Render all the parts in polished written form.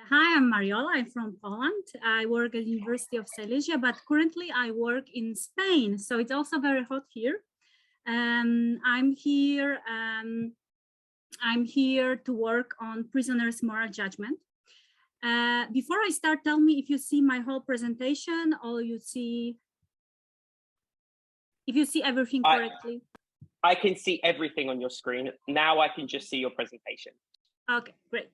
Hi, I'm Mariola. I'm from Poland. I work at the University of Silesia, but currently I work in Spain. So it's also very hot here. I'm here. I'm here to work on prisoners' moral judgment. Before I start, tell me if you see my whole presentation or you see, if you see everything correctly. I can see everything on your screen. Now I can just see your presentation. Okay, great.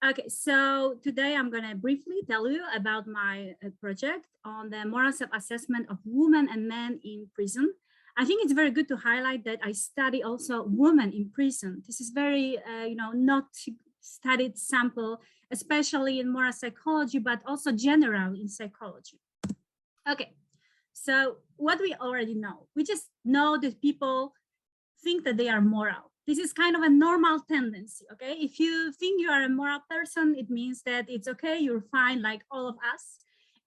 Okay, so today I'm going to briefly tell you about my project on the moral self-assessment of women and men in prison. I think it's very good to highlight that I study also women in prison. This is very, not studied sample, especially in moral psychology, but also general in psychology. Okay, so what we already know, we just know that people think that they are moral. This is kind of a normal tendency, okay? If you think you are a moral person, it means that it's okay, you're fine, like all of us.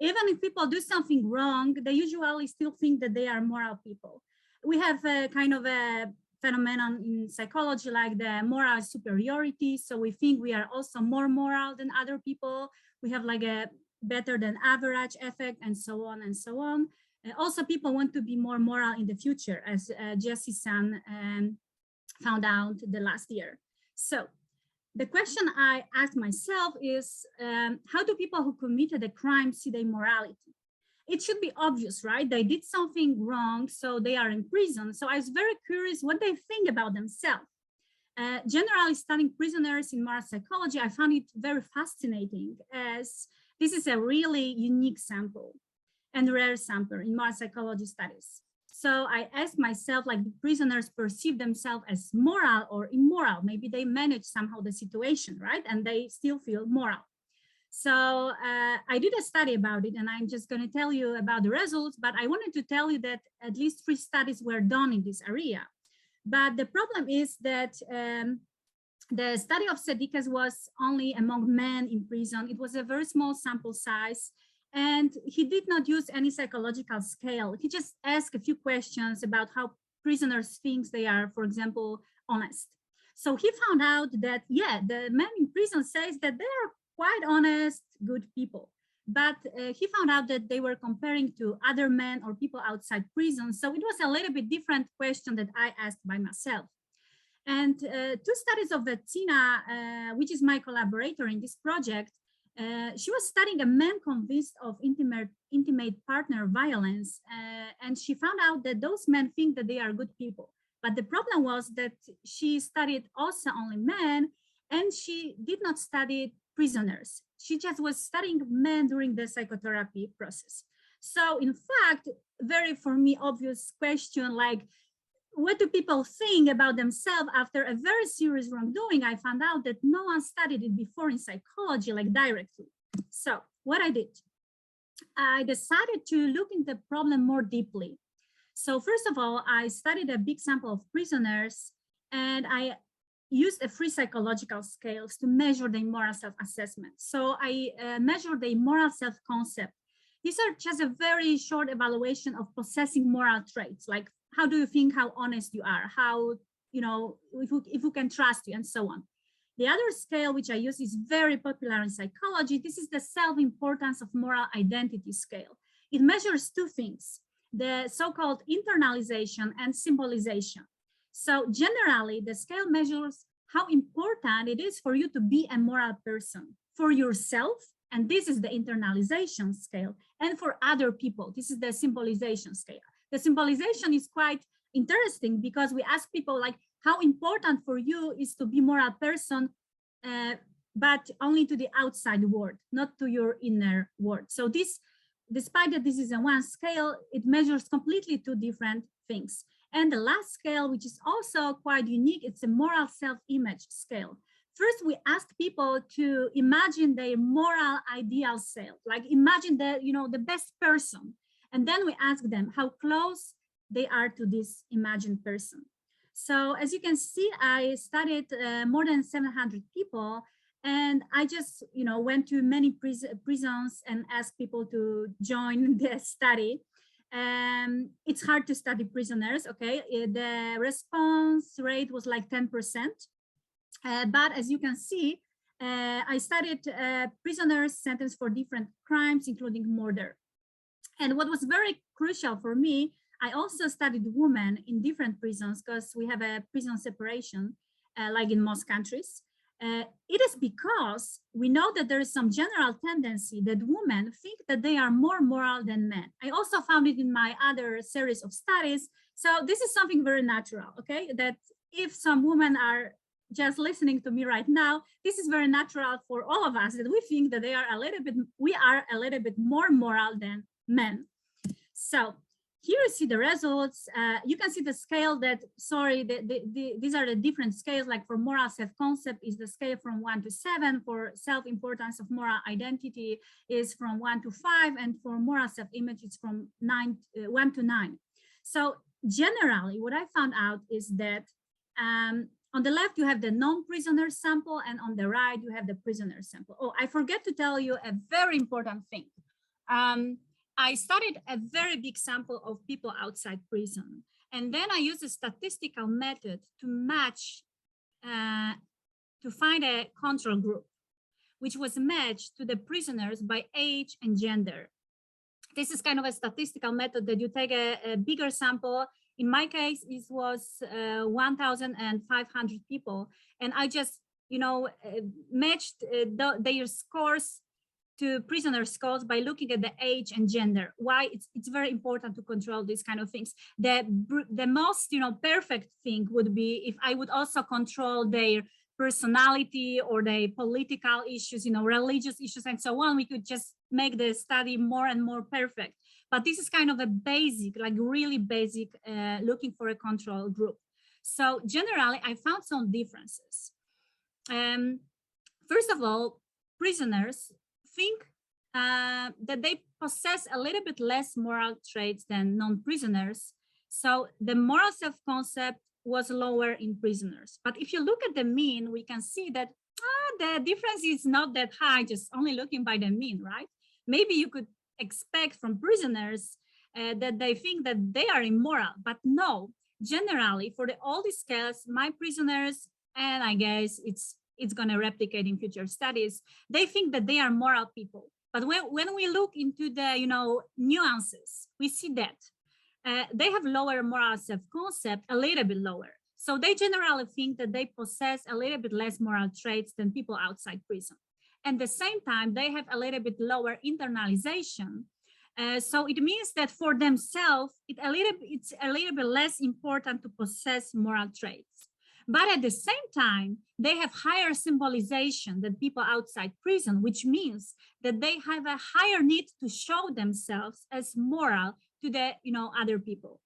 Even if people do something wrong, they usually still think that they are moral people. We have a kind of a phenomenon in psychology like the moral superiority. So we think we are also more moral than other people. We have like a better than average effect and so on and so on. Also, people want to be more moral in the future, as Jesse San found out the last year. So the question I asked myself is, how do people who committed a crime see their morality? It should be obvious, right? They did something wrong, so they are in prison. So I was very curious what they think about themselves. Generally studying prisoners in moral psychology, I found it very fascinating, as this is a really unique sample and rare sample in moral psychology studies. So I asked myself, like, do prisoners perceive themselves as moral or immoral? Maybe they manage somehow the situation, right? And they still feel moral. So I did a study about it, and I'm just going to tell you about the results, but I wanted to tell you that at least 3 studies were done in this area. But the problem is that the study of Sedikes was only among men in prison. It was a very small sample size. And he did not use any psychological scale. He just asked a few questions about how prisoners think they are, for example, honest. So he found out that, yeah, the men in prison says that they are quite honest, good people. But he found out that they were comparing to other men or people outside prison. So it was a little bit different question that I asked by myself. And 2 studies of Bettina, which is my collaborator in this project, she was studying a man convinced of intimate partner violence, and she found out that those men think that they are good people. But the problem was that she studied also only men, and she did not study prisoners. She just was studying men during the psychotherapy process. So in fact, very, for me, obvious question, like, what do people think about themselves after a very serious wrongdoing? I found out that no one studied it before in psychology, like directly. So what I did, I decided to look into the problem more deeply. So first of all, I studied a big sample of prisoners, and I used a 3 psychological scales to measure the moral self-assessment. So I measured the moral self-concept. These are just a very short evaluation of possessing moral traits, like how do you think, how honest you are, how, if you can trust you, and so on. The other scale which I use is very popular in psychology. This is the self-importance of moral identity scale. It measures 2 things, the so-called internalization and symbolization. So generally, the scale measures how important it is for you to be a moral person for yourself, and this is the internalization scale, and for other people, this is the symbolization scale. The symbolization is quite interesting because we ask people, like, how important for you is to be a moral person, but only to the outside world, not to your inner world. So this, despite that this is a 1 scale, it measures completely 2 different things. And the last scale, which is also quite unique, it's a moral self-image scale. First, we ask people to imagine their moral ideal self, like imagine the best person. And then we ask them how close they are to this imagined person. So as you can see, I studied more than 700 people, and I just went to many prisons and asked people to join the study. It's hard to study prisoners, okay? The response rate was like 10%. But as you can see, I studied prisoners sentenced for different crimes, including murder. And what was very crucial for me, I also studied women in different prisons because we have a prison separation, like in most countries. It is because we know that there is some general tendency that women think that they are more moral than men. I also found it in my other series of studies. So this is something very natural, okay? That if some women are just listening to me right now, this is very natural for all of us, that we think that we are a little bit more moral than men. So here you see the results. You can see the scale that, these are the different scales. Like for moral self-concept is the scale from 1 to 7. For self-importance of moral identity is from 1 to 5. And for moral self-image, it's from 1 to 9. So generally, what I found out is that on the left, you have the non-prisoner sample, and on the right, you have the prisoner sample. Oh, I forget to tell you a very important thing. I studied a very big sample of people outside prison. And then I used a statistical method to match, to find a control group, which was matched to the prisoners by age and gender. This is kind of a statistical method that you take a bigger sample. In my case, it was 1,500 people. And I just, matched their scores to prisoner scores by looking at the age and gender. Why it's very important to control these kind of things. The most perfect thing would be if I would also control their personality or their political issues, religious issues and so on. We could just make the study more and more perfect. But this is kind of a basic, like really basic, looking for a control group. So generally, I found some differences. First of all, prisoners think that they possess a little bit less moral traits than non-prisoners. So the moral self-concept was lower in prisoners. But if you look at the mean, we can see that the difference is not that high, just only looking by the mean, right? Maybe you could expect from prisoners that they think that they are immoral, but no, generally for all these scales, my prisoners, and I guess it's going to replicate in future studies, they think that they are moral people. But when we look into the nuances, we see that they have lower moral self-concept, a little bit lower. So they generally think that they possess a little bit less moral traits than people outside prison. At the same time, they have a little bit lower internalization. So it means that for themselves, it's a little bit less important to possess moral traits. But at the same time, they have higher symbolization than people outside prison, which means that they have a higher need to show themselves as moral to the other people.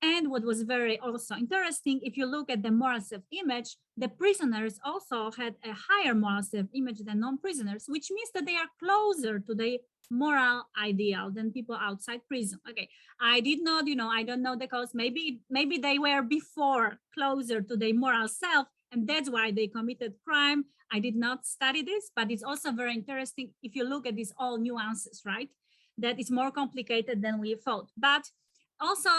And what was very also interesting, if you look at the moral self-image, the prisoners also had a higher moral self-image than non-prisoners, which means that they are closer to the moral ideal than people outside prison. Okay, I did not, I don't know the cause. Maybe they were before closer to their moral self, and that's why they committed crime. I did not study this, but it's also very interesting if you look at these all nuances, right? That is more complicated than we thought. But also,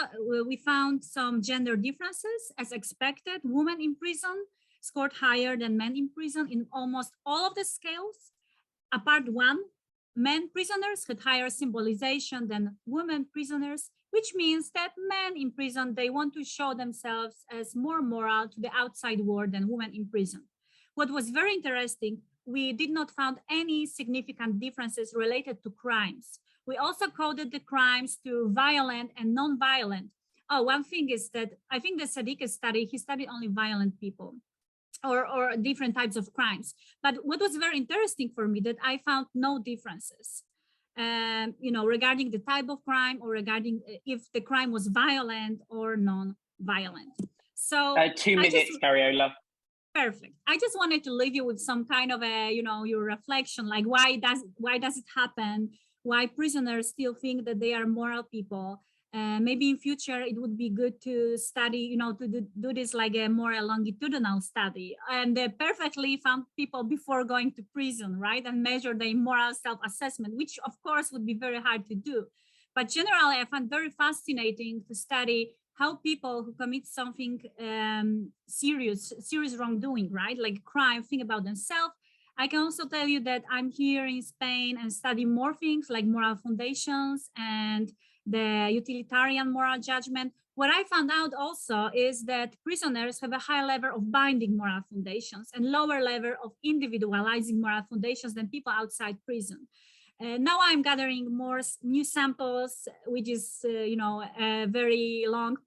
we found some gender differences. As expected, women in prison scored higher than men in prison in almost all of the scales. Apart one, men prisoners had higher symbolization than women prisoners, which means that men in prison, they want to show themselves as more moral to the outside world than women in prison. What was very interesting, we did not find any significant differences related to crimes. We also coded the crimes to violent and non-violent. Oh, one thing is that I think the Sadiq study, he studied only violent people or different types of crimes. But what was very interesting for me that I found no differences, regarding the type of crime or regarding if the crime was violent or non-violent. So 2 minutes, Mariola. Perfect. I just wanted to leave you with some kind of your reflection, like why does it happen? Why prisoners still think that they are moral people? Maybe in future it would be good to study, to do this like a more longitudinal study, and perfectly found people before going to prison, right? And measure their moral self-assessment, which of course would be very hard to do. But generally, I find very fascinating to study how people who commit something serious wrongdoing, right? Like crime, think about themselves. I can also tell you that I'm here in Spain and study more things like moral foundations and the utilitarian moral judgment. What I found out also is that prisoners have a high level of binding moral foundations and lower level of individualizing moral foundations than people outside prison. Now I'm gathering more new samples, which is, a very long,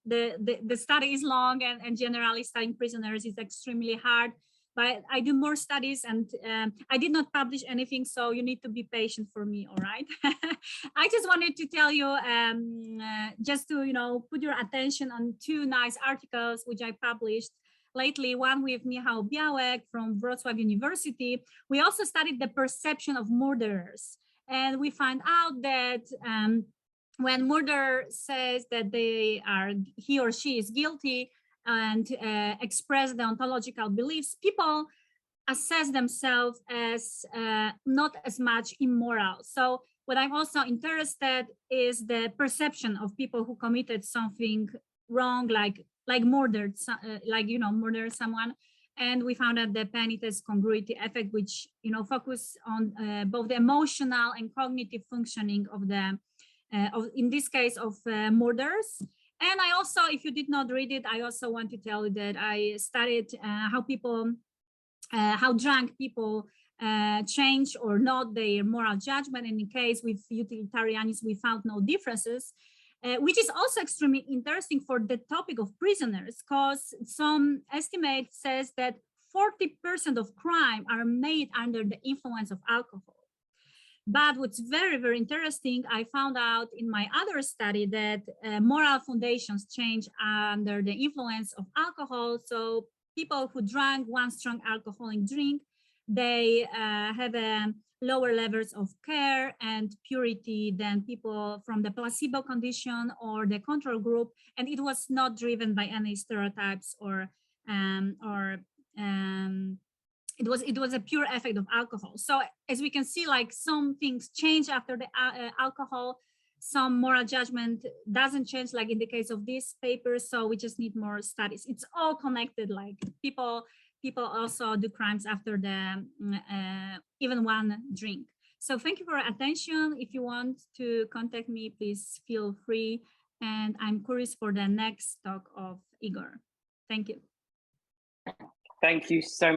the study is long, and generally studying prisoners is extremely hard. But I do more studies, and I did not publish anything, so you need to be patient for me, all right? I just wanted to tell you, just to, put your attention on two nice articles which I published lately, one with Michał Białek from Wrocław University. We also studied the perception of murderers, and we find out that when murderer says that he or she is guilty, and express the ontological beliefs, people assess themselves as not as much immoral. So what I'm also interested is the perception of people who committed something wrong, like murdered, murder someone. And we found out the penitence congruity effect, which focus on both the emotional and cognitive functioning of the, in this case, of murderers. And I also, if you did not read it, I also want to tell you that I studied how drunk people change or not their moral judgment. And in case with utilitarianism, we found no differences, which is also extremely interesting for the topic of prisoners, because some estimate says that 40% of crime are made under the influence of alcohol. But what's very, very interesting, I found out in my other study that moral foundations change under the influence of alcohol. So people who drank one strong alcoholic drink, they have lower levels of care and purity than people from the placebo condition or the control group. And it was not driven by any stereotypes or it was a pure effect of alcohol. So as we can see, like some things change after the alcohol, some moral judgment doesn't change, like in the case of this paper. So we just need more studies. It's all connected, like people also do crimes after the even one drink. So thank you for your attention. If you want to contact me, please feel free. And I'm curious for the next talk of Igor. Thank you. Thank you so